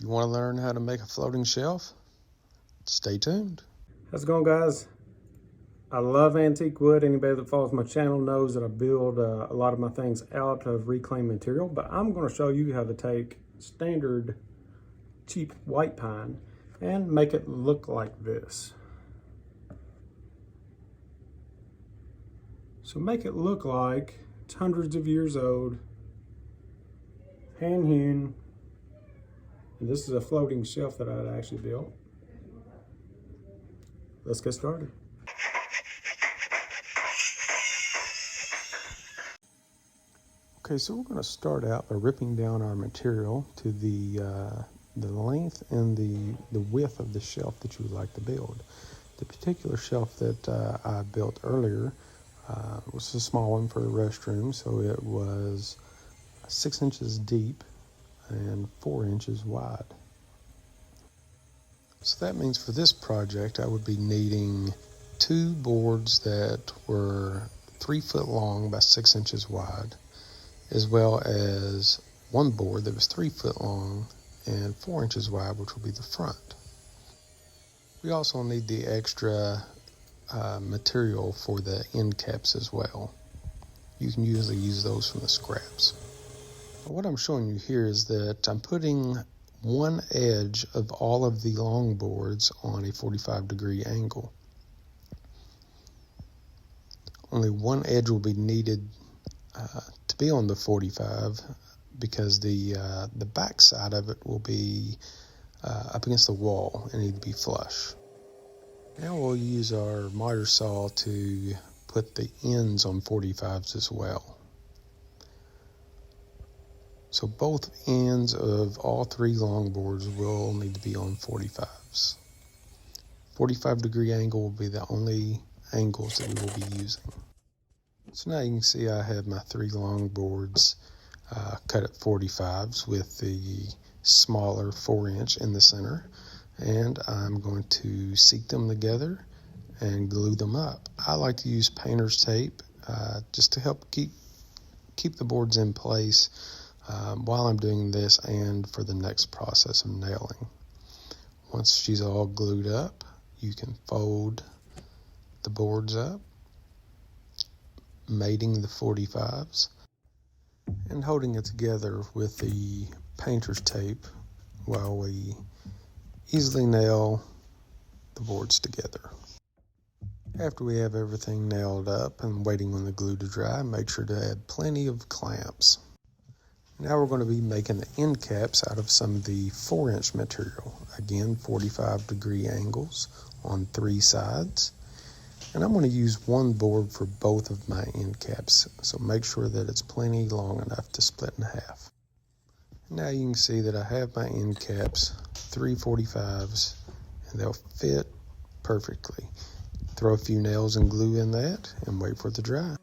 Do you want to learn how to make a floating shelf? Stay tuned. How's it going, guys? I love antique wood. Anybody that follows my channel knows that I build a lot of my things out of reclaimed material, but I'm going to show you how to take standard cheap white pine and make it look like this. So make it look like it's hundreds of years old, hand hewn, and this is a floating shelf that I'd actually built. Let's get started. Okay, so we're going to start out by ripping down our material to the length and the width of the shelf that you would like to build. The particular shelf that I built earlier was a small one for a restroom, so it was 6 inches deep and 4 inches wide. So that means for this project I would be needing 2 boards that were 3 foot long by 6 inches wide, as well as 1 board that was 3 foot long and 4 inches wide, which will be the front. We also need the extra material for the end caps as well. You can usually use those from the scraps. What I'm showing you here is that I'm putting one edge of all of the long boards on a 45-degree angle. Only one edge will be needed to be on the 45 because the back side of it will be up against the wall and need to be flush. Now we'll use our miter saw to put the ends on 45s as well. So both ends of all 3 long boards will need to be on 45s. 45-degree angle will be the only angles that we will be using. So now you can see I have my 3 long boards cut at 45s with the smaller 4-inch in the center, and I'm going to seat them together and glue them up. I like to use painter's tape just to help keep the boards in place while I'm doing this and for the next process of nailing. Once she's all glued up, you can fold the boards up, mating the 45s, and holding it together with the painter's tape while we easily nail the boards together. After we have everything nailed up and waiting on the glue to dry, make sure to add plenty of clamps. Now we're going to be making the end caps out of some of the 4-inch material. Again, 45-degree angles on 3 sides. And I'm going to use 1 board for both of my end caps, so make sure that it's plenty long enough to split in half. Now you can see that I have my end caps, 3 45s, and they'll fit perfectly. Throw a few nails and glue in that and wait for it to dry.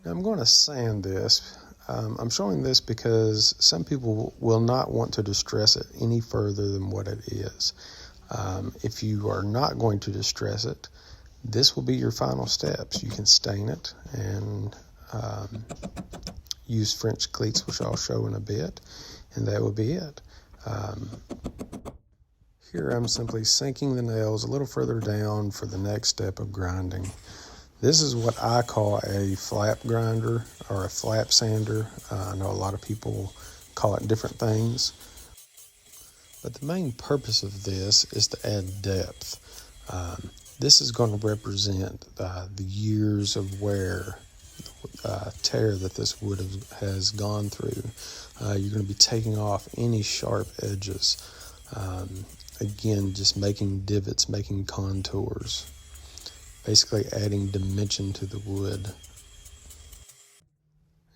Now I'm going to sand this. I'm showing this because some people will not want to distress it any further than what it is. If you are not going to distress it, this will be your final steps. You can stain it and use French cleats, which I'll show in a bit, and that will be it. Here I'm simply sinking the nails a little further down for the next step of grinding. This is what I call a flap grinder or a flap sander. I know a lot of people call it different things, but the main purpose of this is to add depth. This is going to represent the years of wear, tear that this wood has gone through. You're going to be taking off any sharp edges. Again, just making divots, making contours, basically adding dimension to the wood.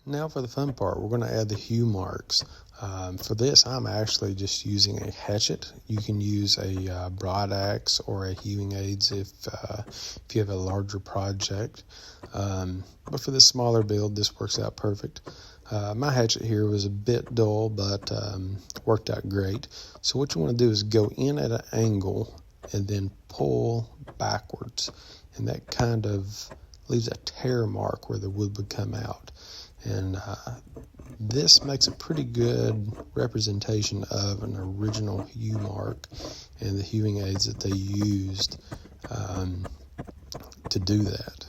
Now for the fun part, we're going to add the hue marks. For this, I'm actually just using a hatchet. You can use a broad axe or a hewing aids if you have a larger project. But for this smaller build, this works out perfect. My hatchet here was a bit dull, but worked out great. So what you want to do is go in at an angle and then pull backwards. And that kind of leaves a tear mark where the wood would come out. And This makes a pretty good representation of an original hew mark and the hewing aids that they used to do that.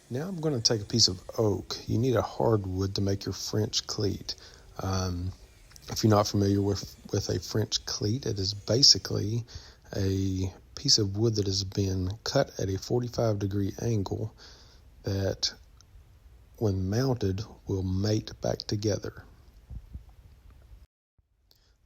Now I'm going to take a piece of oak. You need a hardwood to make your French cleat. If you're not familiar with a French cleat, it is basically a piece of wood that has been cut at a 45-degree angle that, when mounted, will mate back together.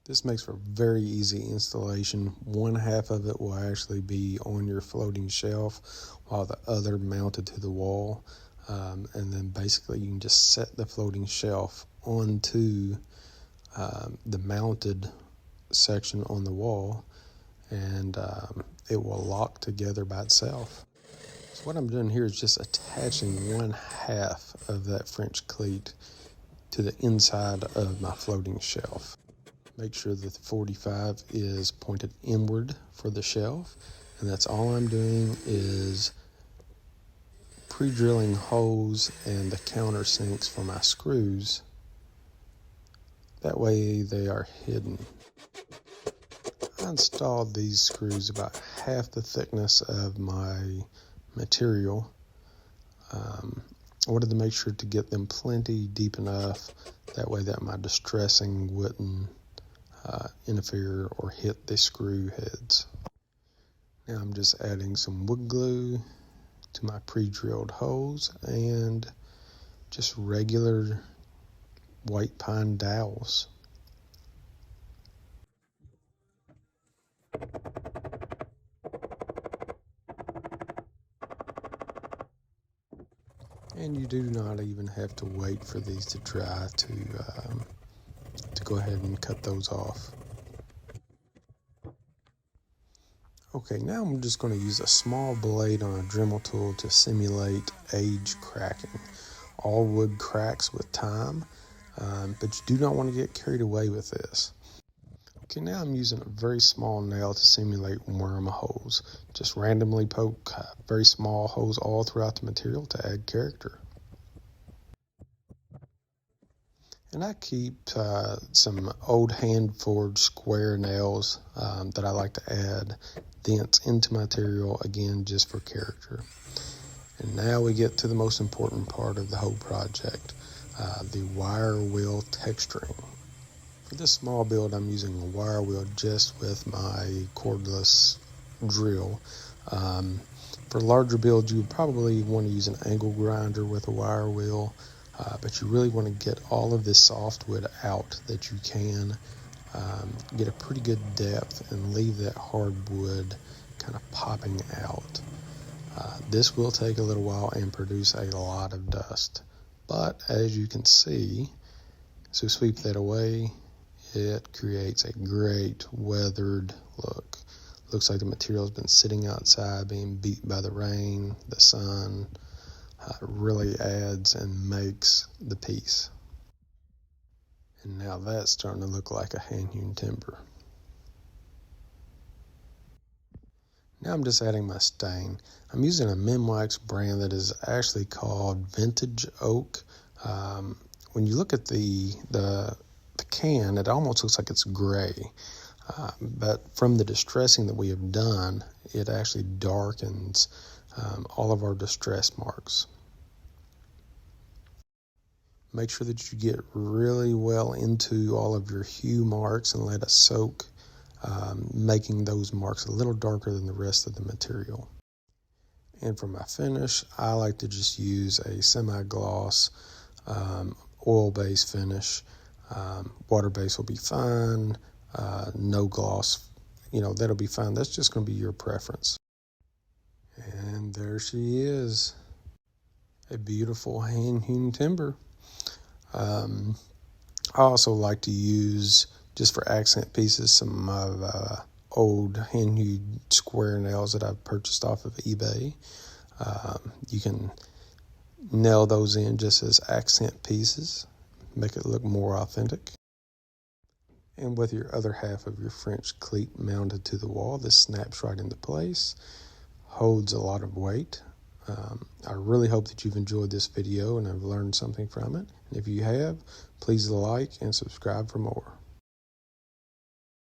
This makes for very easy installation. One half of it will actually be on your floating shelf while the other mounted to the wall. And then basically you can just set the floating shelf onto the mounted section on the wall, and it will lock together by itself. So what I'm doing here is just attaching one half of that French cleat to the inside of my floating shelf. Make sure that the 45 is pointed inward for the shelf, and that's all I'm doing is pre-drilling holes and the countersinks for my screws. That way they are hidden. I installed these screws about half the thickness of my material. I wanted to make sure to get them plenty deep enough, that way that my distressing wouldn't interfere or hit the screw heads. Now I'm just adding some wood glue to my pre-drilled holes and just regular white pine dowels. And you do not even have to wait for these to dry to go ahead and cut those off. Okay, now I'm just going to use a small blade on a Dremel tool to simulate age cracking. All wood cracks with time, but you do not want to get carried away with this. Okay, now I'm using a very small nail to simulate worm holes. Just randomly poke very small holes all throughout the material to add character. And I keep some old hand-forged square nails that I like to add dents into material, again, just for character. And now we get to the most important part of the whole project, the wire wheel texturing. For this small build, I'm using a wire wheel just with my cordless drill. For larger builds, you would probably want to use an angle grinder with a wire wheel. But you really want to get all of this softwood out that you can, get a pretty good depth, and leave that hardwood kind of popping out. This will take a little while and produce a lot of dust. But as you can see, so sweep that away, it creates a great weathered look. Looks like the material has been sitting outside, being beat by the rain, the sun. Really adds and makes the piece. And now that's starting to look like a hand-hewn timber. Now I'm just adding my stain. I'm using a MPWOODWORKING brand that is actually called Vintage Oak. When you look at the can, it almost looks like it's gray. But from the distressing that we have done, it actually darkens all of our distress marks. Make sure that you get really well into all of your hue marks and let it soak, making those marks a little darker than the rest of the material. And for my finish, I like to just use a semi-gloss oil-based finish. Water-based will be fine. No gloss, that'll be fine. That's just going to be your preference. And there she is, a beautiful hand-hewn timber. I also like to use, just for accent pieces, some of old hand-hewed square nails that I've purchased off of eBay. You can nail those in just as accent pieces, make it look more authentic. And with your other half of your French cleat mounted to the wall, this snaps right into place, holds a lot of weight. I really hope that you've enjoyed this video and have learned something from it. And if you have, please like and subscribe for more.